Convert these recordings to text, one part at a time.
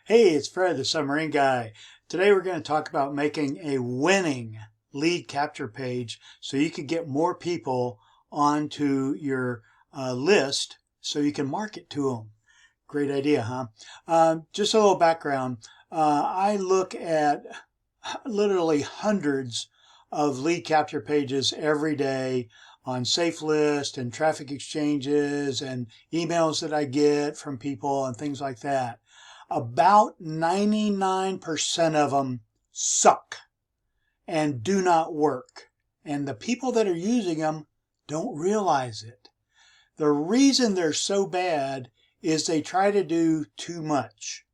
Hey, it's Fred, the submarine guy. Today we're going to talk about making a winning lead capture page so you can get more people onto your list so you can market to them. Great idea, huh? Just a little background. I look at literally hundreds of lead capture pages every day on Safe List and traffic exchanges and emails that I get from people and things like that. About 99% of them suck and do not work. And the people that are using them don't realize it. The reason they're so bad is they try to do too much.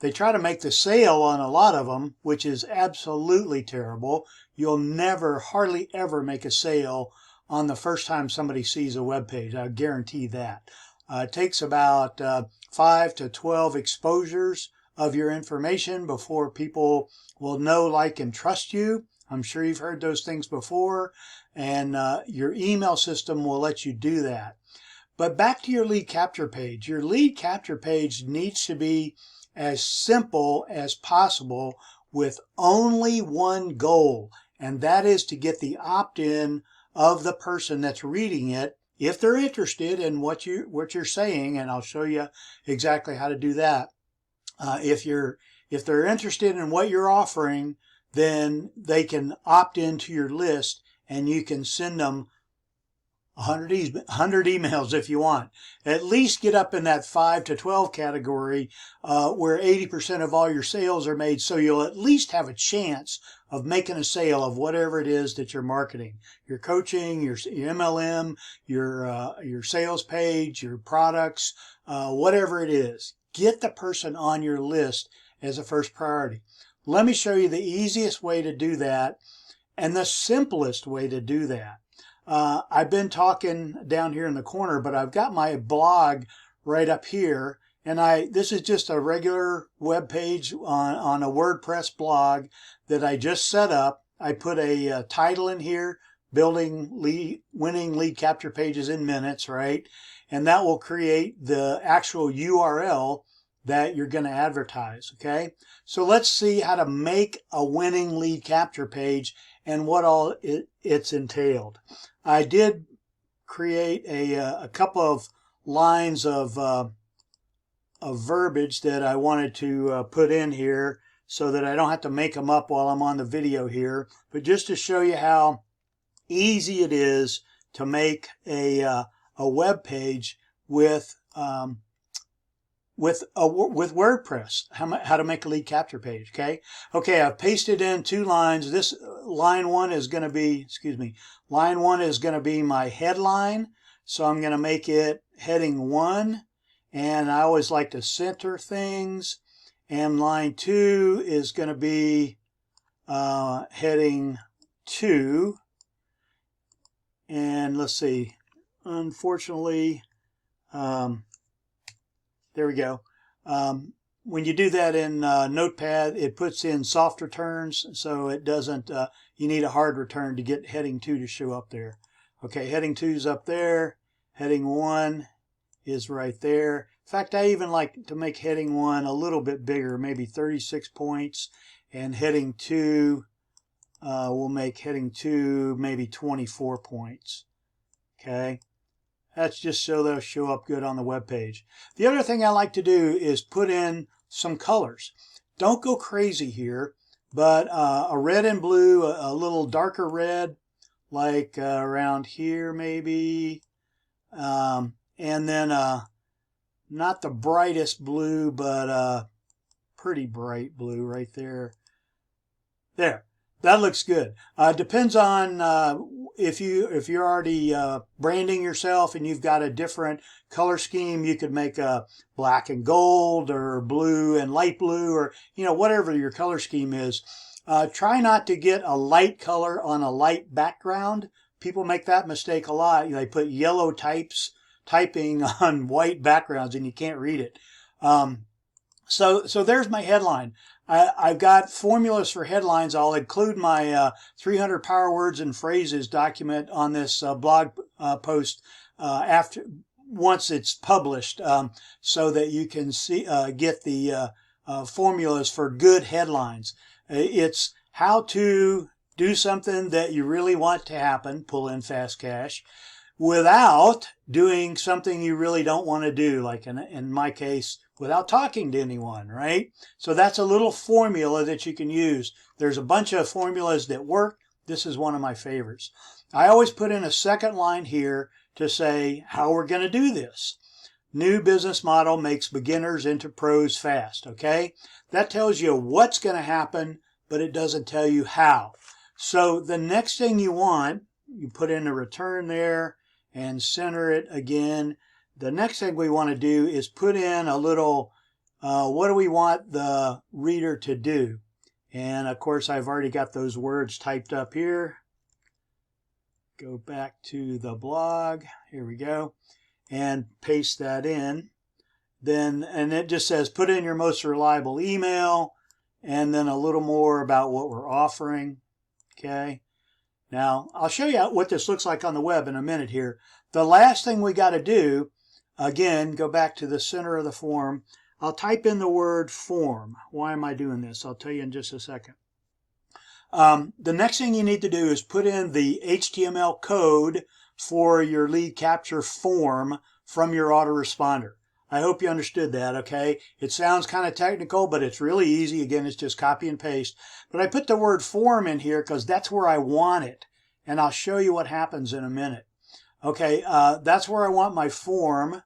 They try to make the sale on a lot of them, which is absolutely terrible. You'll never, hardly ever make a sale on the first time somebody sees a web page. I guarantee that. It takes about 5 to 12 exposures of your information before people will know, like, and trust you. I'm sure you've heard those things before, and your email system will let you do that. But back to your lead capture page. Your lead capture page needs to be as simple as possible with only one goal, and that is to get the opt-in of the person that's reading it, if they're interested in what you're saying, and I'll show you exactly how to do that. If they're interested in what you're offering, then they can opt into your list, and you can send them 100 emails if you want. At least get up in that 5 to 12 category where 80% of all your sales are made, so you'll at least have a chance of making a sale of whatever it is that you're marketing. Your coaching, your MLM, your sales page, your products, whatever it is. Get the person on your list as a first priority. Let me show you the easiest way to do that and the simplest way to do that. I've been talking down here in the corner, but I've got my blog right up here, and this is just a regular web page on a WordPress blog that I just set up. I put a title in here, winning lead capture pages in minutes, right? And that will create the actual URL that you're going to advertise, okay? So let's see how to make a winning lead capture page and what all it's entailed. I did create a couple of lines of verbiage that I wanted to put in here so that I don't have to make them up while I'm on the video here. But just to show you how easy it is to make a web page with WordPress, how to make a lead capture page, okay? I've pasted in 2 lines. This line 1 is going to be, line 1 is going to be my headline. So I'm going to make it heading 1. And I always like to center things. And line 2 is going to be heading 2. And let's see, unfortunately, there we go. When you do that in Notepad, it puts in soft returns, so it doesn't, you need a hard return to get heading 2 to show up there. Okay, heading 2 is up there. Heading 1 is right there. In fact, I even like to make heading 1 a little bit bigger, maybe 36 points. And heading 2, we'll make heading 2 maybe 24 points. Okay. That's just so they'll show up good on the web page. The other thing I like to do is put in some colors. Don't go crazy here, but a red and blue, a little darker red, like around here maybe. And then not the brightest blue, but pretty bright blue right there. There. That looks good. Depends on if you're already branding yourself and you've got a different color scheme. You could make a black and gold or blue and light blue, or whatever your color scheme is. Try not to get a light color on a light background. People make that mistake a lot. They put yellow typing on white backgrounds and you can't read it. So there's my headline. I've got formulas for headlines. I'll include my 300 power words and phrases document on this blog post once it's published, so that you can see get the formulas for good headlines. It's how to do something that you really want to happen, pull in fast cash, without doing something you really don't want to do, like in my case, without talking to anyone, right? So that's a little formula that you can use. There's a bunch of formulas that work. This is one of my favorites. I always put in a second line here to say how we're going to do this. New business model makes beginners into pros fast, okay? That tells you what's going to happen, but it doesn't tell you how. So the next thing you want, you put in a return there and center it again. The next thing we want to do is put in a little, what do we want the reader to do? And of course, I've already got those words typed up here. Go back to the blog. Here we go. And paste that in. Then, and it just says, put in your most reliable email, and then a little more about what we're offering. Okay. Now, I'll show you what this looks like on the web in a minute here. The last thing we got to do, again, go back to the center of the form. I'll type in the word form. Why am I doing this? I'll tell you in just a second. The next thing you need to do is put in the HTML code for your lead capture form from your autoresponder. I hope you understood that, okay? It sounds kind of technical, but it's really easy. Again, it's just copy and paste. But I put the word form in here because that's where I want it. And I'll show you what happens in a minute. Okay, that's where I want my form.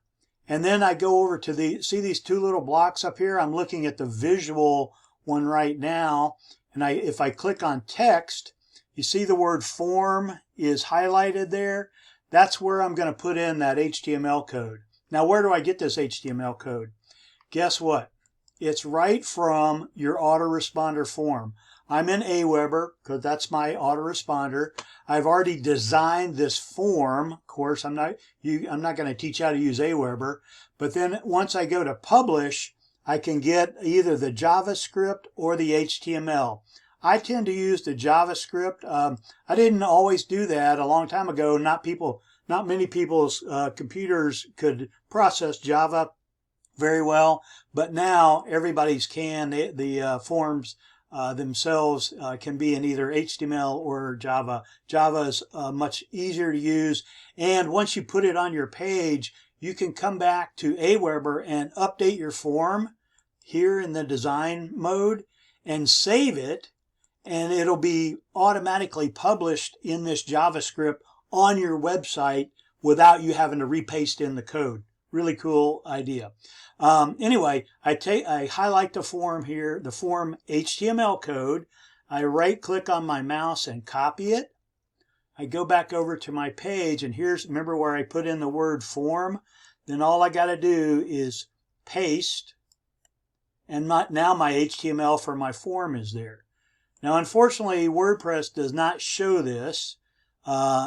And then I go over to see these two little blocks up here? I'm looking at the visual one right now. And if I click on text, you see the word form is highlighted there. That's where I'm going to put in that HTML code. Now, where do I get this HTML code? Guess what? It's right from your autoresponder form. I'm in Aweber because that's my autoresponder. I've already designed this form. Of course, I'm not going to teach how to use Aweber. But then once I go to publish, I can get either the JavaScript or the HTML. I tend to use the JavaScript. I didn't always do that a long time ago. Not many people's computers could process Java very well, but now everybody's can. The forms themselves can be in either HTML or Java. Java is much easier to use, and once you put it on your page, you can come back to Aweber and update your form here in the design mode and save it, and it'll be automatically published in this JavaScript on your website without you having to repaste in the code. Really cool idea. Anyway, I highlight the form here, the form HTML code. I right click on my mouse and copy it. I go back over to my page, and remember where I put in the word form? Then all I got to do is paste, and now my HTML for my form is there. Now, unfortunately, WordPress does not show this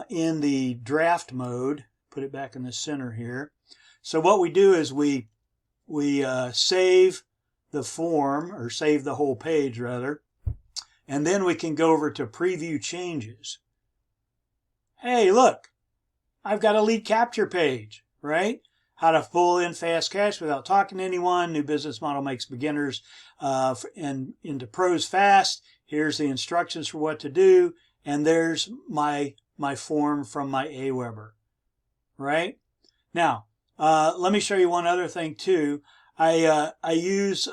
in the draft mode. Put it back in the center here. So what we do is we save the form, or save the whole page rather, and then we can go over to preview changes. Hey, look, I've got a lead capture page, right? How to pull in fast cash without talking to anyone. New business model makes beginners into pros fast. Here's the instructions for what to do, and there's my form from my Aweber, right? Now, let me show you one other thing too. I use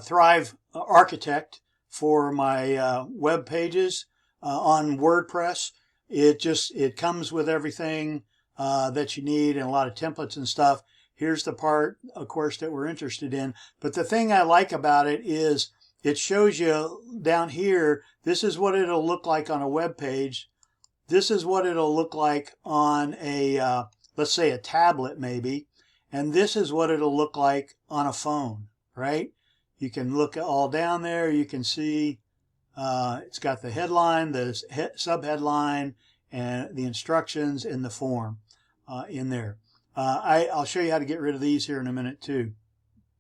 Thrive Architect for my web pages on WordPress. It comes with everything that you need and a lot of templates and stuff. Here's the part, of course, that we're interested in. But the thing I like about it is it shows you down here, this is what it'll look like on a web page. This is what it'll look like on a, let's say a tablet maybe. And this is what it'll look like on a phone, right? You can look all down there. You can see it's got the headline, the subheadline, and the instructions in the form in there. I'll show you how to get rid of these here in a minute too.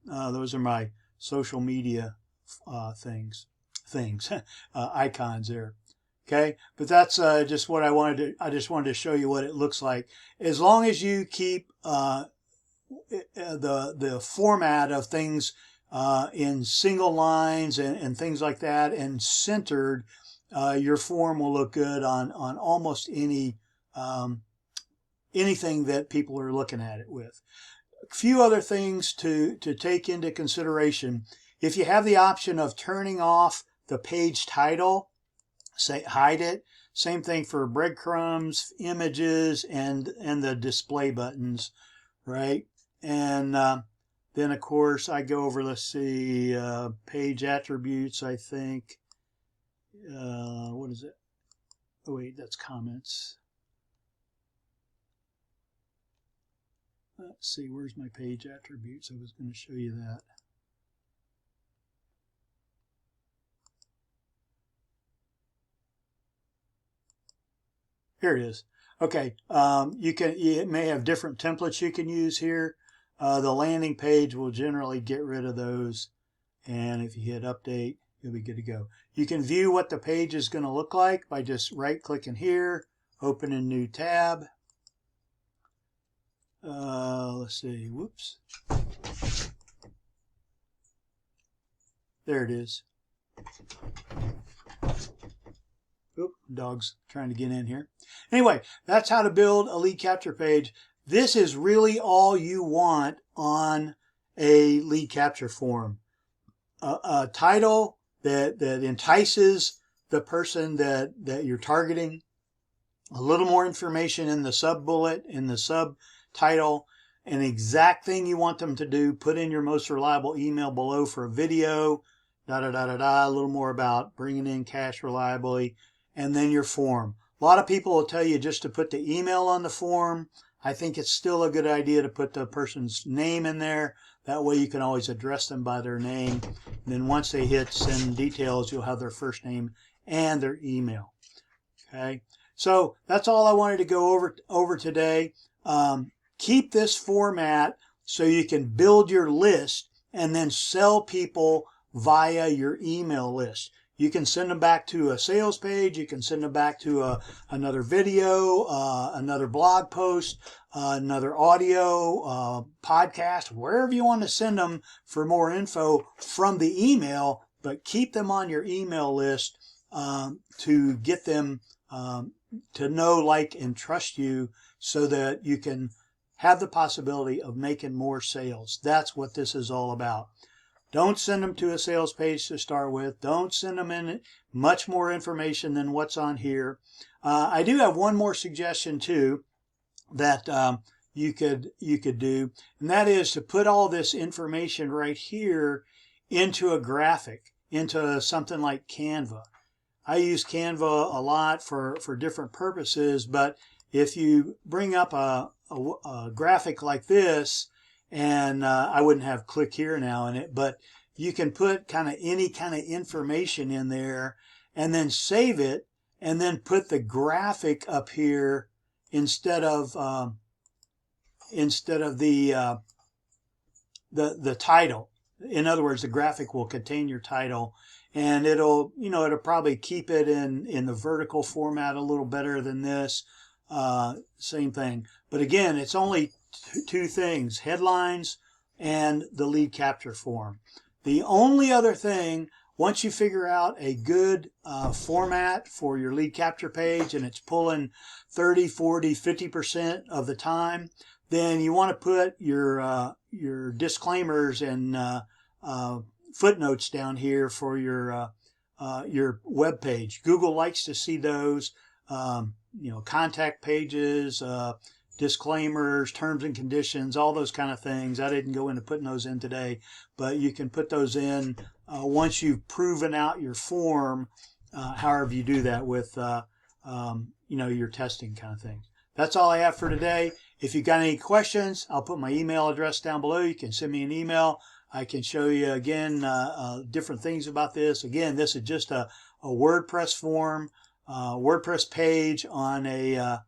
Those are my social media icons there. Okay, but that's just what I just wanted to show you what it looks like. As long as you keep the format of things in single lines and things like that and centered, your form will look good on almost anything that people are looking at it with. A few other things to take into consideration. If you have the option of turning off the page title, say hide it. Same thing for breadcrumbs, images, and the display buttons, right? And then of course I go over, let's see, page attributes, I think. What is it? Oh wait, that's comments. Let's see, where's my page attributes? I was going to show you that. Here it is. Okay, you may have different templates you can use here. The landing page will generally get rid of those, and if you hit update, you'll be good to go. You can view what the page is going to look like by just right-clicking here, open a new tab. Let's see, whoops. There it is. Oop, dog's trying to get in here. Anyway, that's how to build a lead capture page. This is really all you want on a lead capture form. A title that entices the person that you're targeting. A little more information in the sub-bullet, in the subtitle. An exact thing you want them to do. Put in your most reliable email below for a video. A little more about bringing in cash reliably. And then your form. A lot of people will tell you just to put the email on the form. I think it's still a good idea to put the person's name in there. That way you can always address them by their name. And then once they hit send details, you'll have their first name and their email. Okay, so that's all I wanted to go over today. Keep this format so you can build your list and then sell people via your email list. You can send them back to a sales page. You can send them back to another video, another blog post, another audio, podcast, wherever you want to send them for more info from the email, but keep them on your email list to get them to know, like, and trust you so that you can have the possibility of making more sales. That's what this is all about. Don't send them to a sales page to start with. Don't send them in much more information than what's on here. I do have one more suggestion too that you could do, and that is to put all this information right here into a graphic, into something like Canva. I use Canva a lot for different purposes, but if you bring up a graphic like this, and I wouldn't have click here now in it, but you can put any kind of information in there and then save it and then put the graphic up here instead of the title. In other words, the graphic will contain your title, and it'll probably keep it in the vertical format a little better than this. Same thing. But again, it's only two things: headlines and the lead capture form. The only other thing, once you figure out a good format for your lead capture page and it's pulling 30, 40, 50% of the time, then you want to put your disclaimers and footnotes down here for your web page. Google likes to see those. Contact pages, disclaimers, terms and conditions, all those kind of things. I didn't go into putting those in today, but you can put those in once you've proven out your form, however you do that with your testing kind of thing. That's all I have for today. If you've got any questions, I'll put my email address down below. You can send me an email. I can show you again different things about this. Again, this is just a WordPress form, WordPress page on a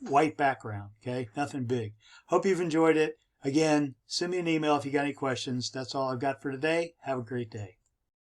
white background. Okay, nothing big. Hope you've enjoyed it. Again, send me an email if you got any questions. That's all I've got for today. Have a great day.